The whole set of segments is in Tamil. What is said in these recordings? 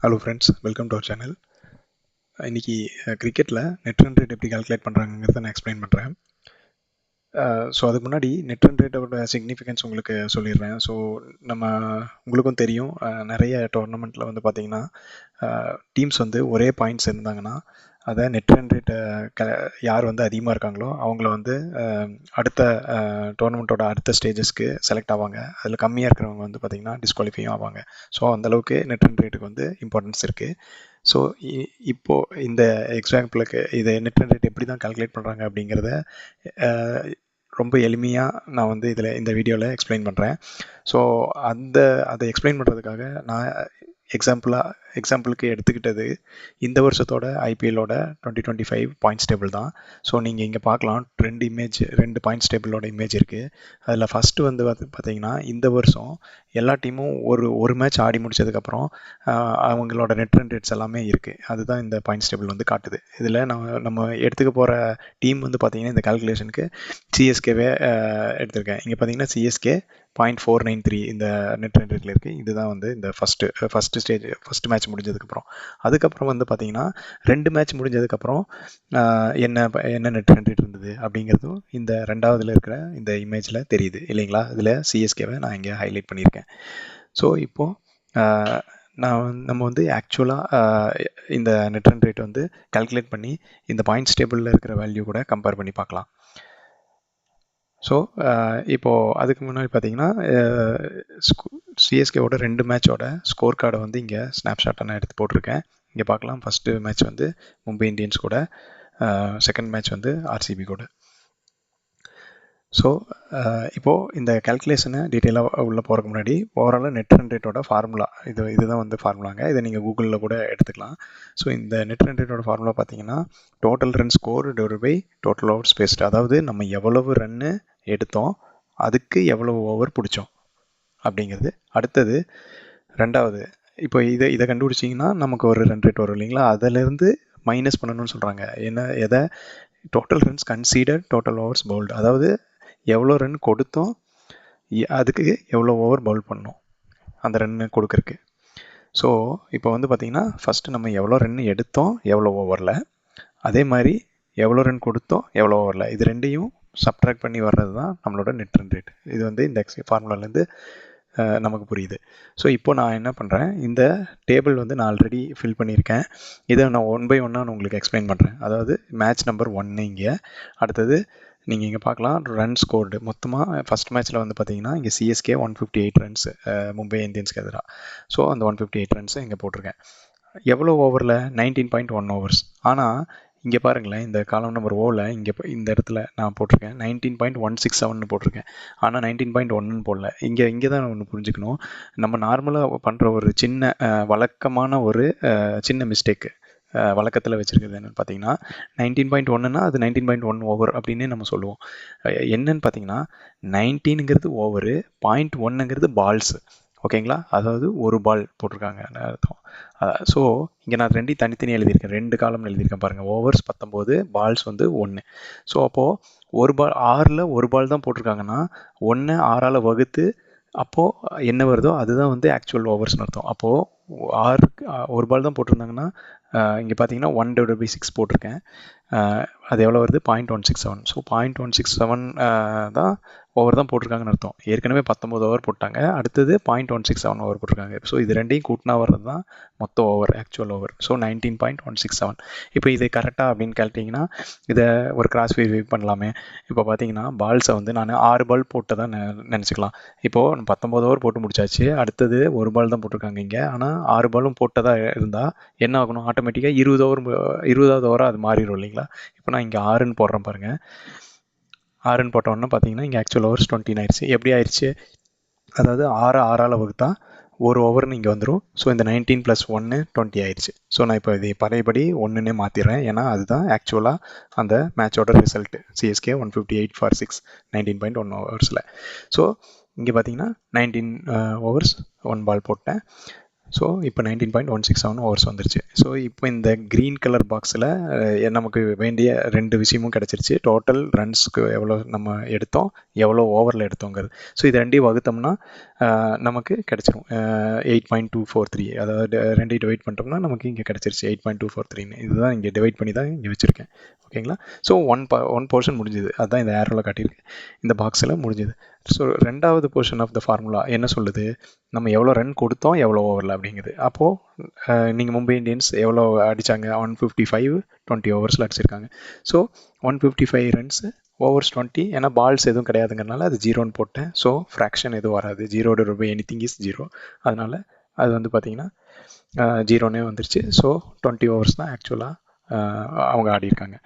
Hello friends, welcome to our channel. இன்றைக்கி கிரிக்கெட்டில் நெட் ரன் ரேட் எப்படி கால்குலேட் பண்ணுறாங்கிறத நான் எக்ஸ்பிளைன் பண்ணுறேன். ஸோ அதுக்கு முன்னாடி நெட் ரன் ரேட்டோட சிக்னிஃபிகன்ஸ் உங்களுக்கு சொல்லிடுறேன். ஸோ நம்ம உங்களுக்கும் தெரியும், நிறைய டோர்னமெண்ட்டில் வந்து பார்த்திங்கன்னா டீம்ஸ் வந்து ஒரே பாயிண்ட்ஸ் இருந்தாங்கன்னா அதை நெட் ரன் ரேட்டை யார் வந்து அதிகமாக இருக்காங்களோ அவங்கள வந்து அடுத்த டோர்னமெண்ட்டோட அடுத்த ஸ்டேஜஸ்க்கு செலக்ட் ஆவாங்க. அதில் கம்மியாக இருக்கிறவங்க வந்து பார்த்திங்கன்னா டிஸ்குவாலிஃபையும் ஆவாங்க. ஸோ அந்தளவுக்கு நெட் ரன் ரேட்டுக்கு வந்து இம்பார்ட்டன்ஸ் இருக்குது. ஸோ இப்போது இந்த எக்ஸாம்பிளுக்கு இதை நெட் ரன் ரேட் எப்படி தான் கால்குலேட் பண்ணுறாங்க அப்படிங்கிறத ரொம்ப எளிமையாக நான் வந்து இந்த வீடியோவில் எக்ஸ்பிளைன் பண்ணுறேன். ஸோ அதை எக்ஸ்பிளைன் பண்ணுறதுக்காக நான் எக்ஸாம்பிளுக்கு எடுத்துக்கிட்டது இந்த வருஷத்தோட ஐபிஎல்லோட 2025 பாயிண்ட்ஸ் டேபிள் தான். ஸோ நீங்கள் இங்கே பார்க்கலாம், ரெண்டு பாயிண்ட்ஸ் டேபிளோட இமேஜ் இருக்குது. அதில் ஃபஸ்ட்டு வந்து பார்த்தீங்கன்னா இந்த வருஷம் எல்லா டீமும் ஒரு மேட்ச் ஆடி முடிச்சதுக்கப்புறம் அவங்களோட நெட் ரன் ரேட்ஸ் எல்லாமே இருக்குது. அதுதான் இந்த பாயிண்ட்ஸ் டேபிள் வந்து காட்டுது. இதில் நம்ம எடுத்துக்க போகிற டீம் வந்து பார்த்தீங்கன்னா இந்த கால்குலேஷனுக்கு சிஎஸ்கேவே எடுத்திருக்கேன். இங்கே பார்த்தீங்கன்னா சிஎஸ்கே 0.493 இந்த நெட் ரன் ரேட்டில் இருக்குது. இதுதான் வந்து இந்த ஃபஸ்ட்டு மேட்ச் முடிஞ்சதுக்கப்புறம். அதுக்கப்புறம் வந்து பார்த்தீங்கன்னா 2 மேட்ச் முடிஞ்சதுக்கப்புறம் என்ன நெட் ரன் ரேட் இருந்தது அப்படிங்கிறதும் இந்த ரெண்டாவதுல இருக்கிற இந்த இமேஜில் தெரியுது இல்லைங்களா. இதில் சிஎஸ்கேவை நான் இங்கே ஹைலைட் பண்ணியிருக்கேன். ஸோ இப்போது நம்ம வந்து ஆக்சுவலாக இந்த நெட் ரன் ரேட் வந்து கால்குலேட் பண்ணி இந்த பாயிண்ட்ஸ் டேபிளில் இருக்கிற வேல்யூ கூட கம்பேர் பண்ணி பார்க்கலாம். ஸோ இப்போது அதுக்கு முன்னாடி பார்த்தீங்கன்னா சிஎஸ்கேவோட 2 மேட்சோட ஸ்கோர் கார்டை வந்து இங்கே ஸ்னாப்ஷாட்டை நான் எடுத்து போட்டிருக்கேன். இங்கே பார்க்கலாம், ஃபஸ்ட்டு மேட்ச் வந்து மும்பை இந்தியன்ஸ் கூட, செகண்ட் மேட்ச் வந்து ஆர்சிபி கூட. ஸோ இப்போது இந்த கால்குலேஷனை டீட்டெயிலாக உள்ளே போகிறதுக்கு முன்னாடி ஓவராலாக நெட் ரன் ரேட்டோட ஃபார்முலா இதுதான் வந்து ஃபார்முலாங்க. இதை நீங்கள் கூகுளில் கூட எடுத்துக்கலாம். ஸோ இந்த நெட் ரன் ரேட்டோட ஃபார்முலா பார்த்தீங்கன்னா total run score divided by total overs faced. அதாவது நம்ம எவ்வளவு ரன்னு எடுத்தோம் அதுக்கு எவ்வளவு ஓவர் பிடிச்சோம் அப்படிங்கிறது. அடுத்தது ரெண்டாவது, இப்போ இதை கண்டுபிடிச்சிங்கன்னா நமக்கு ஒரு ரன் ரேட் வரும் இல்லைங்களா. அதிலேருந்து மைனஸ் பண்ணணும்னு சொல்கிறாங்க. எதை total runs consider total overs bowled, அதாவது எவ்வளோ ரன் கொடுத்தோம் அதுக்கு எவ்வளோ ஓவர் பவுல் பண்ணோம் அந்த ரன்னு கொடுக்கறக்கு. ஸோ இப்போ வந்து பார்த்திங்கன்னா ஃபஸ்ட்டு நம்ம எவ்வளோ ரன் எடுத்தோம் எவ்வளோ ஓவரில், அதே மாதிரி எவ்வளோ ரன் கொடுத்தோம் எவ்வளோ ஓவரில், இது ரெண்டையும் சப்ட்ராக்ட் பண்ணி வர்றது தான் நம்மளோட நெட் ரன் ரேட். இது வந்து இந்த ஃபார்முலாலேருந்து நமக்கு புரியுது. ஸோ இப்போ நான் என்ன பண்ணுறேன், இந்த டேபிள் வந்து நான் ஆல்ரெடி ஃபில் பண்ணியிருக்கேன். இதை நான் 1 by 1 உங்களுக்கு எக்ஸ்பிளைன் பண்ணுறேன். அதாவது மேட்ச் நம்பர் 1 இங்கே, அடுத்தது நீங்கள் இங்கே பார்க்கலாம் ரன் ஸ்கோர்டு. மொத்தமாக ஃபஸ்ட் மேட்ச்சில் வந்து பார்த்தீங்கன்னா இங்கே சிஎஸ்கே 158 ரன்ஸ் மும்பை இந்தியன்ஸ்க்கு எதிராக. ஸோ அந்த 158 ரன்ஸை இங்கே போட்டிருக்கேன். எவ்வளோ ஓவரில் 19.1 ஓவர்ஸ். ஆனால் இங்கே பாருங்களேன், இந்த காலம் நம்பர் ஓவில் இங்கே இந்த இடத்துல நான் போட்டிருக்கேன் 19.167 போட்டிருக்கேன். ஆனால் 19.1 போடல. இங்கே தான் ஒன்று புரிஞ்சுக்கணும். நம்ம நார்மலாக பண்ணுற ஒரு சின்ன வழக்கமான ஒரு சின்ன மிஸ்டேக்கு வழக்கத்தில் வச்சுருக்கிறது என்னென்னு பார்த்தீங்கன்னா 19.1னா அது 19.1 ஓவர் அப்படின்னே நம்ம சொல்லுவோம். என்னன்னு பார்த்தீங்கன்னா 19ங்கிறது ஓவரு, 0.1ங்கிறது பால்ஸு. ஓகேங்களா, அதாவது ஒரு பால் போட்டிருக்காங்க அர்த்தம். ஸோ இங்கே நான் ரெண்டையும் தனித்தனி எழுதியிருக்கேன், 2 காலம் எழுதியிருக்கேன் பாருங்கள். ஓவர்ஸ் 19, பால்ஸ் வந்து 1. ஸோ அப்போது ஒரு பால் 6ல் ஒரு பால் தான் போட்டிருக்காங்கன்னா 1 6ஆல் வகுத்து அப்போது என்ன வருதோ அதுதான் வந்து ஆக்சுவல் ஓவர்ஸ்னு அர்த்தம். அப்போது 6க்கு ஒரு பால் தான் போட்டிருந்தாங்கன்னா இங்கே பார்த்தீங்கன்னா 1/6 போட்டிருக்கேன். அது எவ்வளோ வருது 0.167. ஸோ 0.167 தான் ஓவர் தான் போட்டிருக்காங்கன்னு அர்த்தம். ஏற்கனவே 19 ஓவர் போட்டாங்க, அடுத்தது 0.167 ஓவர் போட்டிருக்காங்க. ஸோ இது ரெண்டையும் கூட்டினா வர்றது தான் மொத்த ஓவர், ஆக்சுவல் ஓவர். ஸோ 19.167. இப்போ இது கரெக்டாக அப்படின்னு கேட்டிங்கன்னா இதை ஒரு கிராஸ் வெரிஃபை பண்ணலாமே. இப்போ பார்த்தீங்கன்னா பால்ஸை வந்து நான் 6 பால் போட்டு தான் நினச்சிக்கலாம். இப்போது 19 ஓவர் போட்டு முடிச்சாச்சு, அடுத்தது ஒரு பால் தான் போட்டிருக்காங்க இங்கே. ஆனால் 6 பாலும் போட்டதாக இருந்தால் என்ன ஆகணும், ஆட்டோமேட்டிக்காக 20வது ஓவராக அது மாறிடும் இல்லைங்களா. இப்போ நான் இங்கே 6ன்னு போடுறேன் பாருங்கள். 6ன்னு போட்டோன்னா பார்த்தீங்கன்னா இங்கே ஆக்சுவல் ஓவர்ஸ் 20 ஆயிடுச்சு. எப்படி ஆயிடுச்சு, அதாவது 6ஆல் வகுத்தா ஒரு ஓவர்னு இங்கே வந்துடும். ஸோ இந்த 19 + 1 20 ஆயிடுச்சு. ஸோ நான் இப்போ இது பழையபடி 1ன்னே மாற்றிடுறேன், ஏன்னா அதுதான் ஆக்சுவலாக அந்த மேட்சோட ரிசல்ட்டு. CSK 158 for 6 19.1 ஓவர்ஸில். ஸோ இங்கே பார்த்தீங்கன்னா 19 ஓவர்ஸ் 1 பால் போட்டேன். ஸோ இப்போ 19.167 ஓவர்ஸ் வந்துருச்சு. ஸோ இப்போ இந்த க்ரீன் கலர் பாக்ஸில் நமக்கு வேண்டிய 2 விஷயமும் கிடச்சிருச்சு. டோட்டல் ரன்ஸ்க்கு எவ்வளோ நம்ம எடுத்தோம், எவ்வளோ ஓவரில் எடுத்தோங்கிறது. ஸோ இது ரெண்டையும் வகுத்தோம்னா நமக்கு கிடச்சிரும் 8.243. அதாவது ரெண்டையும் டிவைட் பண்ணிட்டோம்னா நமக்கு இங்கே கிடச்சிருச்சு 8.243. இதுதான் இங்கே டிவைட் பண்ணி தான் இங்கே வச்சுருக்கேன். ஓகேங்களா? ஸோ ஒன் போர்ஷன் முடிஞ்சுது. அதுதான் இந்த ஏரோவில் காட்டியிருக்கு. இந்த பாக்ஸில் முடிஞ்சுது. ஸோ ரெண்டாவது போர்ஷன் ஆஃப் த ஃபார்முலா என்ன சொல்லுது, நம்ம எவ்வளோ ரன் கொடுத்தோம் எவ்வளோ ஓவரில் அப்படிங்குது. அப்போது நீங்கள் மும்பை இந்தியன்ஸ் எவ்வளோ அடித்தாங்க, 155 20 ஓவர்ஸில் அடிச்சிருக்காங்க. ஸோ 155 ரன்ஸு ஓவர்ஸ் 20, ஏன்னா பால்ஸ் எதுவும் கிடையாதுங்கிறனால அது 0ன்னு போட்டேன். ஸோ ஃப்ராக்ஷன் எதுவும் வராது, 0 anything is 0. அதனால் அது வந்து பார்த்திங்கன்னா 0னே வந்துருச்சு. ஸோ 20 ஓவர்ஸ் தான் ஆக்சுவலாக அவங்க ஆடியிருக்காங்க.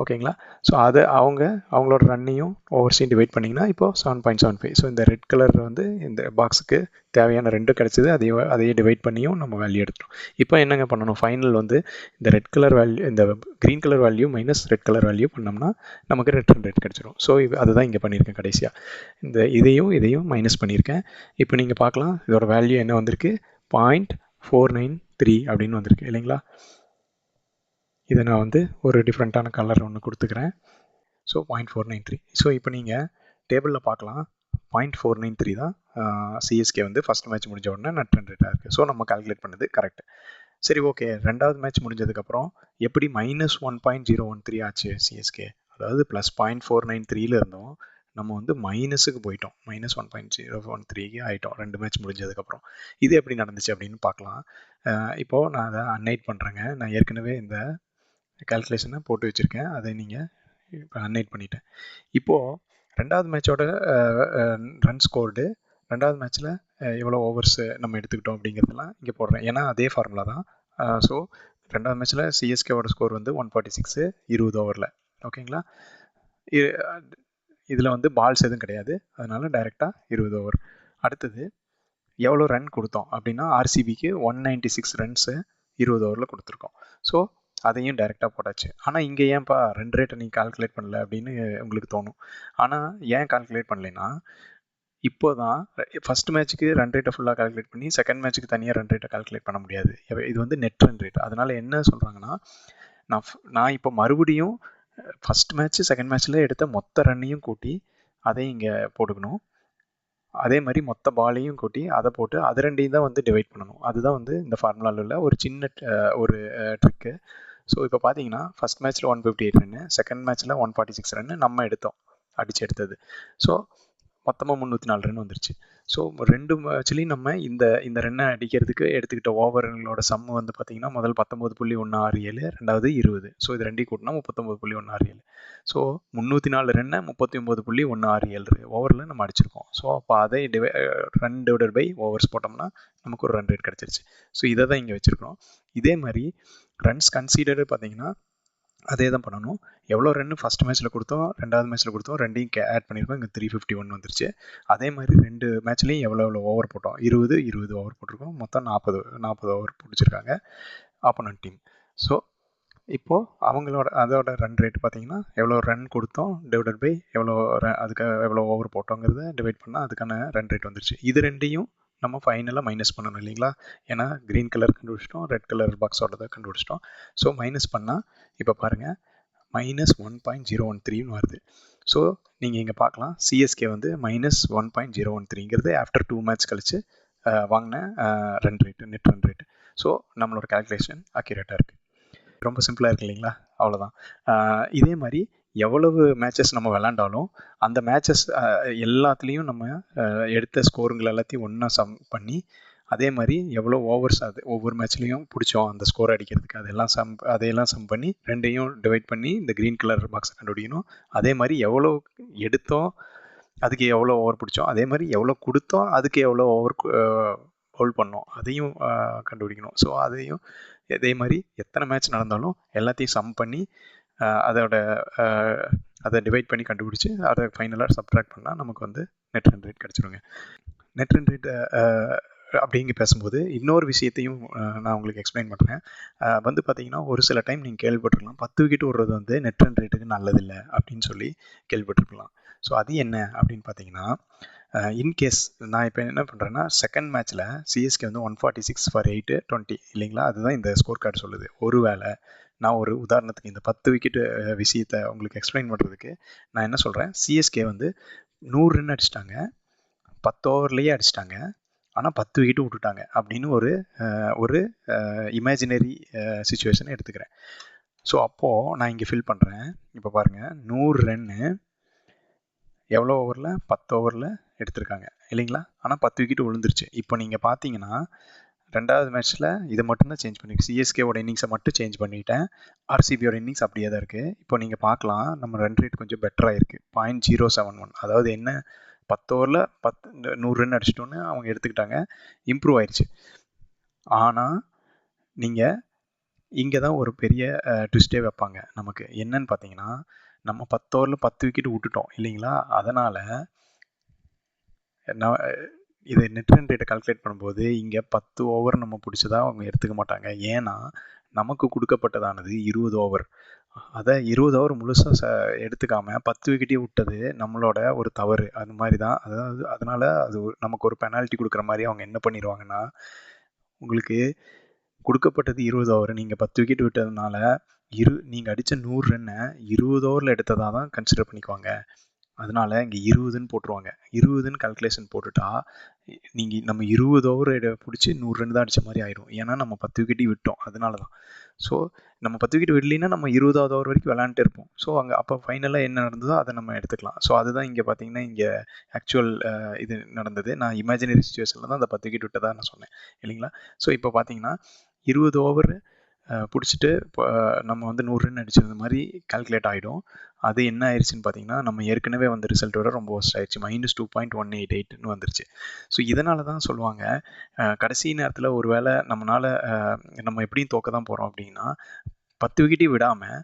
ஓகேங்களா? ஸோ அது அவங்களோட ரன்னையும் ஓவர்ஸையும் டிவைட் பண்ணிங்கன்னா இப்போது 7.75. ஸோ இந்த ரெட் கலர் வந்து இந்த பாக்ஸுக்கு தேவையான 2 கிடச்சிது. அதையே டிவைட் பண்ணியும் நம்ம வேல்யூ எடுத்துட்டோம். இப்போ என்னங்க பண்ணணும், ஃபைனல் வந்து இந்த ரெட் கலர் வேல்யூ, இந்த green colour value minus red colour value பண்ணோம்னா நமக்கு ரிட்டர்ன் ரேட் கிடச்சிரும். ஸோ அதுதான் இங்கே பண்ணியிருக்கேன் கடைசியாக. இதையும் மைனஸ் பண்ணியிருக்கேன். இப்போ நீங்கள் பார்க்கலாம் இதோட வேல்யூ என்ன வந்திருக்கு, 0.493 அப்படின்னு வந்திருக்கு இல்லைங்களா? இதை நான் வந்து ஒரு டிஃப்ரெண்ட்டான கலர் ஒன்று கொடுத்துக்கிறேன். ஸோ 0.493. ஸோ இப்போ நீங்கள் டேபிளில் பார்க்கலாம் 0.493 தான் சிஎஸ்கே வந்து ஃபஸ்ட் மேட்ச் முடிஞ்ச உடனே நெட் ரன் ரேட்டாக இருக்குது. ஸோ நம்ம கால்குலேட் பண்ணது கரெக்ட். சரி, ஓகே. ரெண்டாவது மேட்ச் முடிஞ்சதுக்கப்புறம் எப்படி -1.013 ஆச்சு சிஎஸ்கே, அதாவது +0.493 இருந்தோம், நம்ம வந்து மைனஸுக்கு போயிட்டோம், -1.013 ஆகிட்டோம் 2 மேட்ச் முடிஞ்சதுக்கப்புறம். இது எப்படி நடந்துச்சு அப்படின்னு பார்க்கலாம். இப்போது நான் அதை அன்னைட் பண்ணுறேங்க. நான் ஏற்கனவே இந்த கால்குலேஷனை போட்டு வச்சுருக்கேன், அதை நீங்கள் இப்போ அன்னைட் பண்ணிட்டேன். இப்போது ரெண்டாவது மேட்சோட ரன் ஸ்கோர்டு, ரெண்டாவது மேட்ச்சில் எவ்வளோ ஓவர்ஸ் நம்ம எடுத்துக்கிட்டோம் அப்படிங்கிறதெல்லாம் இங்கே போடுறேன். ஏன்னா அதே ஃபார்முலா தான். ஸோ ரெண்டாவது மேட்ச்சில் சிஎஸ்கேவோட ஸ்கோர் வந்து 146 20 ஓவரில். ஓகேங்களா? இதில் வந்து பால்ஸ் எதுவும் கிடையாது, அதனால் டைரெக்டாக 20 ஓவர். அடுத்தது எவ்வளோ ரன் கொடுத்தோம் அப்படின்னா ஆர்சிபிக்கு 196 ரன்ஸு 20 ஓவரில் கொடுத்துருக்கோம். ஸோ அதையும் டைரெக்டாக போட்டாச்சு. ஆனால் இங்கே ஏன்ப்பா ரன் ரேட்டை நீங்கள் கால்குலேட் பண்ணல அப்படின்னு உங்களுக்கு தோணும். ஆனால் ஏன் கால்குலேட் பண்ணலைன்னா, இப்போ தான் ஃபஸ்ட் மேட்ச்சுக்கு ரன் ரேட்டை ஃபுல்லாக கால்குலேட் பண்ணி செகண்ட் மேட்ச்சுக்கு தனியாக ரன் ரேட்டை கால்குலேட் பண்ண முடியாது. இது வந்து நெட் ரன் ரேட். அதனால் என்ன சொல்கிறாங்கன்னா, நான் இப்போ மறுபடியும் ஃபஸ்ட் மேட்ச்சு செகண்ட் மேட்ச்சில் எடுத்த மொத்த ரன்னையும் கூட்டி அதை இங்கே போட்டுக்கணும். அதே மாதிரி மொத்த பாலையும் கூட்டி அதை போட்டு அது ரெண்டையும் தான் வந்து டிவைட் பண்ணணும். அதுதான் வந்து இந்த ஃபார்முலாவில் உள்ள ஒரு சின்ன ஒரு ட்ரிக்கு. ஸோ இப்போ பார்த்தீங்கன்னா ஃபஸ்ட் மேட்ச்சில் 158 ரன்னு, செகண்ட் மேட்ச்சில் 146 ரன்னு நம்ம அடித்து எடுத்தது. ஸோ மொத்தமாக 304 ரன் வந்துருச்சு. ஸோ 2 மேட்ச்லேயும் நம்ம இந்த ரன்னை அடிக்கிறதுக்கு எடுத்துக்கிட்ட ஓவர்களோட சம் வந்து பார்த்திங்கன்னா முதல் 19.167, ரெண்டாவது 20. ஸோ இது ரெண்டையும் கூட்டினா 39.167. ஸோ 304 ரன்னை 39.167 ஓவரில் நம்ம அடிச்சிருக்கோம். ஸோ அப்போ அதை ரன் டிவைடட் பை ஓவர்ஸ் போட்டோம்னா நமக்கு ஒரு ரன் ரேட் கிடச்சிருச்சு. ஸோ இதை தான் இங்கே வச்சுருக்கோம். இதே மாதிரி ரன்ஸ் கன்சிடர்டு பார்த்தீங்கன்னா அதே தான் பண்ணணும். எவ்வளோ ரன்னு ஃபஸ்ட் மேட்ச்சில் கொடுத்தோம், ரெண்டாவது மேட்ச்சில் கொடுத்தோம், ரெண்டையும் ஆட் பண்ணியிருக்கோம். இங்கே 351 வந்துருச்சு. அதே மாதிரி 2 மேட்ச்லேயும் எவ்வளோ ஓவர் போட்டோம், 20 ஓவர் போட்டிருக்கோம். மொத்தம் 40 ஓவர் பிடிச்சிருக்காங்க ஆப்போனன்ட் டீம். ஸோ இப்போது அதோட ரன் ரேட் பார்த்தீங்கன்னா எவ்வளோ ரன் கொடுத்தோம் டிவைடட் பை அதுக்கு எவ்வளோ ஓவர் போட்டோங்கிறத டிவைட் பண்ணால் அதுக்கான ரன் ரேட் வந்துருச்சு. இது ரெண்டையும் நம்ம ஃபைனலாக மைனஸ் பண்ணணும் இல்லைங்களா? ஏன்னா க்ரீன் கலர் கண்டுபிடிச்சிட்டோம், ரெட் கலர் பாக்ஸோட கண்டுபிடிச்சிட்டோம். ஸோ மைனஸ் பண்ணால் இப்போ பாருங்கள் -1.013 வருது. ஸோ நீங்கள் இங்கே பார்க்கலாம் சிஎஸ்கே வந்து -1.013ங்கிறது ஆஃப்டர் 2 மேட்ச் கழிச்சு வாங்கின run rate, net run rate. So நம்மளோட கால்குலேஷன் அக்யூரேட்டாக இருக்குது. ரொம்ப சிம்பிளாக இருக்குது இல்லைங்களா? அவ்வளோதான். இதே மாதிரி எவ்வளவு மேட்சஸ் நம்ம விளாண்டாலும் அந்த மேட்சஸ் எல்லாத்துலேயும் நம்ம எடுத்த ஸ்கோருங்கள் எல்லாத்தையும் ஒன்றா சம் பண்ணி அதே மாதிரி எவ்வளோ ஓவர்ஸ் அது ஒவ்வொரு மேட்ச்லேயும் பிடிச்சோம் அந்த ஸ்கோர் அடிக்கிறதுக்கு அதையெல்லாம் சம் பண்ணி ரெண்டையும் டிவைட் பண்ணி இந்த க்ரீன் கலர் பாக்ஸை கண்டுபிடிக்கணும். அதே மாதிரி எவ்வளோ எடுத்தோம் அதுக்கு எவ்வளோ ஓவர் பிடிச்சோம், அதே மாதிரி எவ்வளோ கொடுத்தோம் அதுக்கு எவ்வளோ ஓவர் ஹோல்ட் பண்ணோம் அதையும் கண்டுபிடிக்கணும். ஸோ அதையும் இதே மாதிரி எத்தனை மேட்ச் நடந்தாலும் எல்லாத்தையும் சம் பண்ணி அதை டிவைட் பண்ணி கண்டுபிடிச்சி அதை ஃபைனலாக சப்ட்ராக்ட் பண்ணால் நமக்கு வந்து நெட் ரன் ரேட் கிடச்சிருங்க. நெட் ரன் ரேட் அப்படிங்க பேசும்போது இன்னொரு விஷயத்தையும் நான் உங்களுக்கு எக்ஸ்பிளைன் பண்ணுறேன். வந்து பார்த்தீங்கன்னா ஒரு சில டைம் நீங்கள் கேள்விப்பட்டிருக்கலாம் 10 விக்கெட் விடுறது வந்து நெட் ரன் ரேட்டுக்கு நல்லதில்லை அப்படின்னு சொல்லி கேள்விப்பட்டிருக்கலாம். ஸோ அது என்ன அப்படின்னு பார்த்தீங்கன்னா இன்கேஸ் நான் இப்போ என்ன பண்ணுறேன்னா செகண்ட் மேட்ச்சில் சிஎஸ்கே வந்து 146/8 இல்லைங்களா, அதுதான் இந்த ஸ்கோர் கார்டு சொல்லுது. ஒருவேளை நான் ஒரு உதாரணத்துக்கு இந்த 10 விக்கெட்டு விஷயத்தை உங்களுக்கு எக்ஸ்பிளைன் பண்ணுறதுக்கு நான் என்ன சொல்கிறேன், சிஎஸ்கே வந்து 100 ரன் அடிச்சிட்டாங்க, 10 ஓவர்லேயே அடிச்சிட்டாங்க, ஆனால் 10 விக்கெட்டு விட்டுட்டாங்க அப்படின்னு ஒரு இமேஜினரி சுச்சுவேஷனை எடுத்துக்கிறேன். ஸோ அப்போது நான் இங்கே ஃபில் பண்ணுறேன். இப்போ பாருங்கள், 100 ரன்னு எவ்வளோ ஓவரில், 10 ஓவரில் எடுத்திருக்காங்க இல்லைங்களா, ஆனால் 10 விக்கெட்டு விழுந்துருச்சு. இப்போ நீங்கள் பார்த்தீங்கன்னா ரெண்டாவது மேட்ச்சில் இதை மட்டும்தான் சேஞ்ச் பண்ணிருக்கு. சிஎஸ்கேவோட இன்னிங்ஸை மட்டும் சேஞ்ச் பண்ணிட்டேன், ஆர்சிபியோட இன்னிங்ஸ் அப்படியே தான் இருக்குது. இப்போ நீங்கள் பார்க்கலாம், நம்ம ரன் ரேட் கொஞ்சம் பெட்டராக இருக்குது, 0.071. அதாவது என்ன, 10 ஓவரில் 100 ரன் அடிச்சிட்டோன்னு அவங்க எடுத்துக்கிட்டாங்க, இம்ப்ரூவ் ஆயிடுச்சு. ஆனால் நீங்கள் இங்கே தான் ஒரு பெரிய ட்விஸ்டே வைப்பாங்க நமக்கு. என்னன்னு பார்த்தீங்கன்னா, நம்ம 10 ஓவரில் 10 விக்கெட் விட்டுட்டோம் இல்லைங்களா, அதனால் நான் இதை நெட் ரன் ரேட்டை கால்குலேட் பண்ணும்போது இங்கே 10 ஓவர் நம்ம பிடிச்சதா அவங்க எடுத்துக்க மாட்டாங்க. ஏன்னா நமக்கு கொடுக்கப்பட்டதானது 20 ஓவர். அதை 20 ஓவர் முழுசாக எடுத்துக்காம 10 விக்கெட்டே விட்டது நம்மளோட ஒரு தவறு. அது மாதிரி தான், அதாவது அதனால் அது நமக்கு ஒரு பெனால்ட்டி கொடுக்குற மாதிரி அவங்க என்ன பண்ணிடுவாங்கன்னா, உங்களுக்கு கொடுக்கப்பட்டது 20 ஓவர், நீங்கள் 10 விக்கெட் விட்டதுனால நீங்கள் அடித்த 100 ரன்னை 20 ஓவரில் எடுத்ததாக தான் கன்சிடர் பண்ணிக்குவாங்க. அதனால இங்கே 20ன்னு போட்டுருவாங்க. 20ன்னு கால்குலேஷன் போட்டுட்டா நம்ம 20 ஓவர் பிடிச்சி 100 ரன் தான் அடித்த மாதிரி ஆயிடும். ஏன்னா நம்ம 10 விக்கெட்டி விட்டோம், அதனால தான். ஸோ நம்ம 10 விக்கெட் விடலைன்னா நம்ம 20வது ஓவர் வரைக்கும் விளையாண்டுட்டு இருப்போம். ஸோ அங்கே அப்போ ஃபைனலாக என்ன நடந்ததோ அதை நம்ம எடுத்துக்கலாம். ஸோ அதுதான் இங்கே பார்த்தீங்கன்னா இங்கே ஆக்சுவல் இது நடந்தது. நான் இமேஜினரி சுச்சுவேஷனில் தான் அந்த 10 விக்கெட் விட்டதாக நான் சொன்னேன் இல்லைங்களா. ஸோ இப்போ பார்த்தீங்கன்னா 20 ஓவர் பிடிச்சிட்டு இப்போ நம்ம வந்து 100 ரன் அடிச்சிருந்த மாதிரி கால்குலேட் ஆகிடும். அது என்ன ஆயிடுச்சுன்னு பார்த்தீங்கன்னா, நம்ம ஏற்கனவே வந்த ரிசல்ட்டோட ரொம்ப ஒஸ்ட் ஆயிடுச்சு, -2.188ன்னு வந்துருச்சு. ஸோ இதனால தான் சொல்லுவாங்க, கடைசி நேரத்தில் ஒரு வேளை நம்ம எப்படியும் தோக்க தான் போகிறோம் அப்படின்னா 10 விக்கெட்டையும் விடாமல்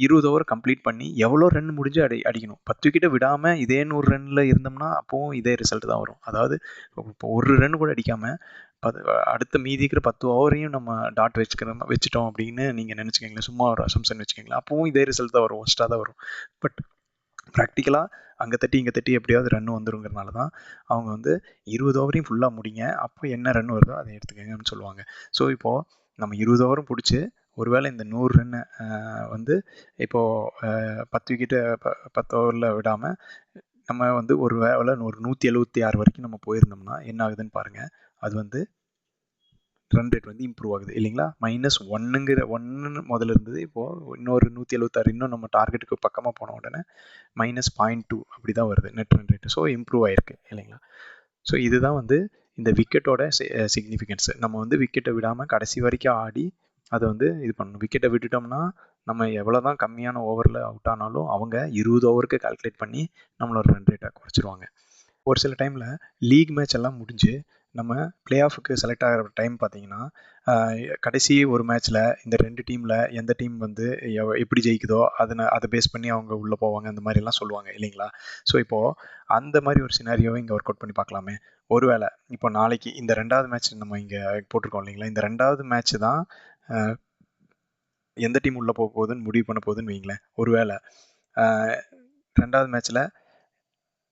20 ஓவர் கம்ப்ளீட் பண்ணி எவ்வளோ ரன் முடிஞ்சு அடிக்கணும். 10 விக்கெட்டை விடாமல் இதே 100 ரன்னில் இருந்தோம்னா அப்போவும் இதே ரிசல்ட் தான் வரும். அதாவது இப்போ ஒரு ரன் கூட அடிக்காமல் அடுத்த மீதி இருக்கிற 10 ஓவரையும் நம்ம டாட் வச்சுட்டோம் அப்படின்னு நீங்கள் நினச்சிக்கிங்களேன், சும்மா ஒரு அசம்சன் வச்சுக்கிங்களேன், அப்போவும் இதே ரிசல்ட் தான் வரும், ஒஸ்ட்டாக தான் வரும். பட் ப்ராக்டிக்கலாக அங்கே தட்டி இங்கே தட்டி எப்படியாவது ரன் வந்துருங்கிறனால தான் அவங்க வந்து 20 ஓவரையும் ஃபுல்லாக முடிங்க, அப்போ என்ன ரன் வருதோ அதை எடுத்துக்கங்கன்னு சொல்லுவாங்க. ஸோ இப்போது நம்ம 20 ஓவரும் பிடிச்சி ஒருவேளை இந்த 100 ரன்னை வந்து இப்போது 10 விக்கெட்டு 10 ஓவரில் விடாமல் நம்ம வந்து ஒரு வேளை ஒரு 176 வரைக்கும் நம்ம போயிருந்தோம்னா என்ன ஆகுதுன்னு பாருங்கள். அது வந்து ரன் ரேட் வந்து இம்ப்ரூவ் ஆகுது இல்லைங்களா. -1 முதல்ல இருந்தது, இப்போது இன்னொரு 176 இன்னும் நம்ம டார்கெட்டுக்கு பக்கமாக போன உடனே -0.2 அப்படி தான் வருது net run rate. So improve ஆகிருக்கு இல்லைங்களா. ஸோ இதுதான் வந்து இந்த விக்கெட்டோட சிக்னிஃபிகன்ஸு. நம்ம வந்து விக்கெட்டை விடாமல் கடைசி வரைக்கும் ஆடி அதை வந்து இது பண்ணணும். விக்கெட்டை விட்டுட்டோம்னா நம்ம எவ்வளோ தான் கம்மியான ஓவரில் அவுட் ஆனாலும் அவங்க 20 ஓவருக்கு கால்குலேட் பண்ணி நம்மளோட ரன் ரேட்டை குறைச்சிருவாங்க. ஒரு சில டைமில் லீக் மேட்ச் எல்லாம் முடிஞ்சு நம்ம பிளே ஆஃபுக்கு செலக்ட் ஆகிற டைம் பார்த்தீங்கன்னா, கடைசி ஒரு மேட்ச்சில் இந்த 2 டீமில் எந்த டீம் வந்து எப்படி ஜெயிக்குதோ அதை பேஸ் பண்ணி அவங்க உள்ளே போவாங்க, அந்த மாதிரிலாம் சொல்லுவாங்க இல்லைங்களா. ஸோ இப்போது அந்த மாதிரி ஒரு சினாரியோவை இங்கே ஒர்க் அவுட் பண்ணி பார்க்கலாமே. ஒருவேளை இப்போ நாளைக்கு இந்த 2வது மேட்ச் நம்ம இங்கே போட்டிருக்கோம் இல்லைங்களா, இந்த 2வது மேட்ச் தான் எந்த டீம் உள்ளே போக போகுதுன்னு முடிவு பண்ண போகுதுன்னு வைங்களேன். ஒருவேளை 2வது மேட்ச்சில்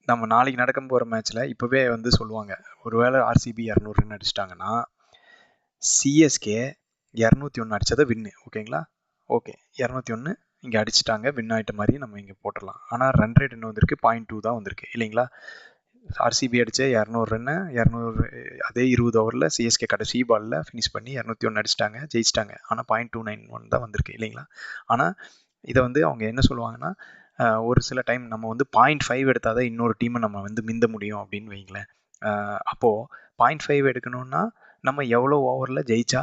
நம்ம நாளைக்கு நடக்க போகிற மேட்ச்சில் இப்போவே வந்து சொல்லுவாங்க, ஒருவேளை ஆர்சிபி 200 ரன் அடிச்சிட்டாங்கன்னா சிஎஸ்கே 201 அடித்ததை வின்னு, ஓகேங்களா. ஓகே, 201 இங்கே அடிச்சிட்டாங்க, வின் ஆகிட்ட மாதிரி நம்ம இங்கே போட்டுடலாம். ஆனால் ரன் ரேட் என்ன வந்திருக்கு, 0.2 தான் வந்திருக்கு இல்லைங்களா. ஆர்சிபி அடித்த 200 ரன்னு 200 அதே 20 ஓவரில் சிஎஸ்கே கடைசி பாலில் ஃபினிஷ் பண்ணி 201 அடிச்சிட்டாங்க, ஜெயிச்சிட்டாங்க. ஆனால் 0.291 தான் வந்திருக்கு இல்லைங்களா. ஆனால் இதை வந்து அவங்க என்ன சொல்லுவாங்கன்னா, ஒரு சில டைம் நம்ம வந்து 0.5 எடுத்தால் தான் இன்னொரு டீமை நம்ம வந்து மிந்த முடியும் அப்படின்னு வைங்களேன். அப்போது 0.5 எடுக்கணும்னா நம்ம எவ்வளோ ஓவரில் ஜெயிச்சா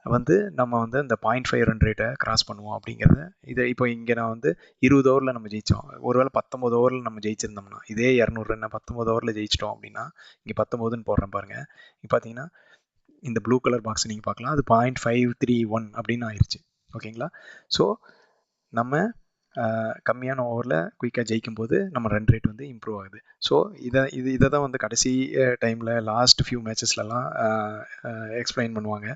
வந்து நம்ம வந்து அந்த 0.5 ரன் ரேட்டை கிராஸ் பண்ணுவோம் அப்படிங்கிறத. இப்போ இங்கே நான் வந்து 20 ஓவரில் நம்ம ஜெயித்தோம், ஒருவேளை 19 ஓவரில் நம்ம ஜெயிச்சிருந்தோம்னா இதே 200 ரன்னை 19 ஓவரில் ஜெயிச்சிட்டோம் அப்படின்னா இங்கே 19ன்னு போடுறேன் பாருங்கள். இப்போ பார்த்தீங்கன்னா இந்த ப்ளூ கலர் பாக்ஸ் நீங்கள் பார்க்கலாம், அது 0.531 அப்படின்னு ஆயிடுச்சு, ஓகேங்களா. ஸோ நம்ம கம்மியான ஓவரில் குயிக்காக ஜெயிக்கும் போது நம்ம ரன் ரேட் வந்து இம்ப்ரூவ் ஆகுது. ஸோ இதை தான் வந்து கடைசி டைமில் லாஸ்ட் ஃபியூ மேட்சஸ்லலாம் எக்ஸ்பிளைன் பண்ணுவாங்க.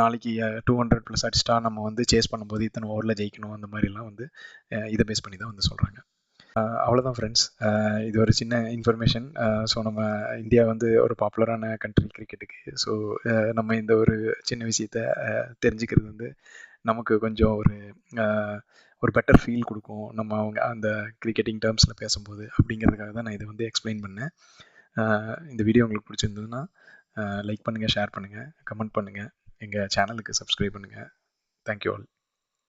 நாளைக்கு 200+ அடிச்சிட்டா நம்ம வந்து சேஸ் பண்ணும்போது இத்தனை ஓவரில் ஜெயிக்கணும், அந்த மாதிரிலாம் வந்து இதை பேஸ் பண்ணி தான் வந்து சொல்கிறாங்க. அவ்வளோதான் ஃப்ரெண்ட்ஸ். இது ஒரு சின்ன இன்ஃபர்மேஷன். ஸோ நம்ம இந்தியா வந்து ஒரு பாப்புலரான கண்ட்ரி கிரிக்கெட்டுக்கு. ஸோ நம்ம இந்த ஒரு சின்ன விஷயத்த தெரிஞ்சுக்கிறது வந்து நமக்கு கொஞ்சம் ஒரு பெட்டர் ஃபீல் கொடுக்கும், நம்ம அவங்க அந்த கிரிக்கெட்டிங் டேர்ம்ஸில் பேசும்போது. அப்படிங்கிறதுக்காக தான் நான் இதை வந்து எக்ஸ்பிளைன் பண்ணேன். இந்த வீடியோ உங்களுக்கு பிடிச்சிருந்ததுன்னா லைக் பண்ணுங்கள், ஷேர் பண்ணுங்கள், கமெண்ட் பண்ணுங்கள், எங்கள் சேனலுக்கு சப்ஸ்கிரைப் பண்ணுங்கள். Thank you all.